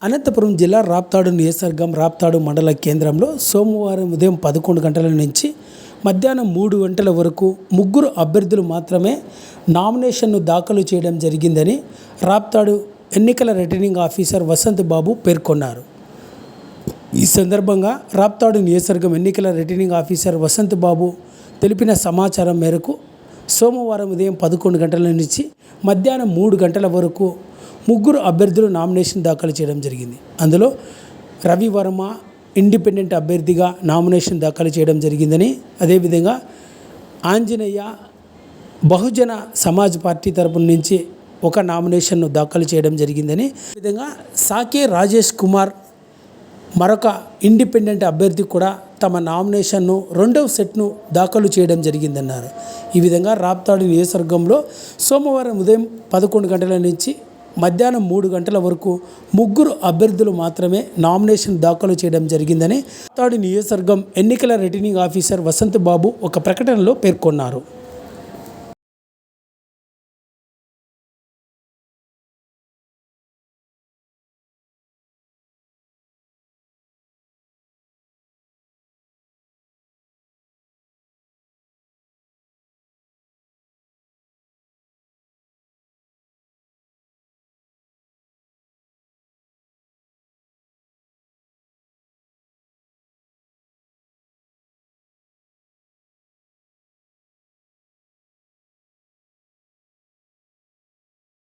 అనంతపురం జిల్లా రాప్తాడు నియోజకవర్గం రాప్తాడు మండల కేంద్రంలో సోమవారం ఉదయం 11 గంటల నుంచి మధ్యాహ్నం 3 గంటల వరకు ముగ్గురు అభ్యర్థులు మాత్రమే నామినేషన్ను దాఖలు చేయడం జరిగిందని రాప్తాడు ఎన్నికల రిటర్నింగ్ ఆఫీసర్ వసంత్ బాబు పేర్కొన్నారు. ఈ సందర్భంగా రాప్తాడు నియోజకవర్గం ఎన్నికల రిటర్నింగ్ ఆఫీసర్ వసంత్ బాబు తెలిపిన సమాచారం మేరకు సోమవారం ఉదయం 11 గంటల నుంచి మధ్యాహ్నం 3 గంటల వరకు ముగ్గురు అభ్యర్థులు నామినేషన్ దాఖలు చేయడం జరిగింది. అందులో రవి వర్మ ఇండిపెండెంట్ అభ్యర్థిగా నామినేషన్ దాఖలు చేయడం జరిగిందని, అదేవిధంగా ఆంజనేయ బహుజన సమాజ్ పార్టీ తరపున నుంచి ఒక నామినేషన్ను దాఖలు చేయడం జరిగిందని, అదేవిధంగా సాకే రాజేష్ కుమార్ మరొక ఇండిపెండెంట్ అభ్యర్థి కూడా తమ నామినేషన్ను రెండవ సెట్ను దాఖలు చేయడం జరిగిందన్నారు. ఈ విధంగా రాప్తాడు నియోజకవర్గంలో సోమవారం ఉదయం 11 గంటల నుంచి మధ్యాహ్నం 3 గంటల వరకు ముగ్గురు అభ్యర్థులు మాత్రమే నామినేషన్ దాఖలు చేయడం జరిగిందని రాప్తాడు నియోజకవర్గం ఎన్నికల రిటర్నింగ్ ఆఫీసర్ వసంత్ బాబు ఒక ప్రకటనలో పేర్కొన్నారు.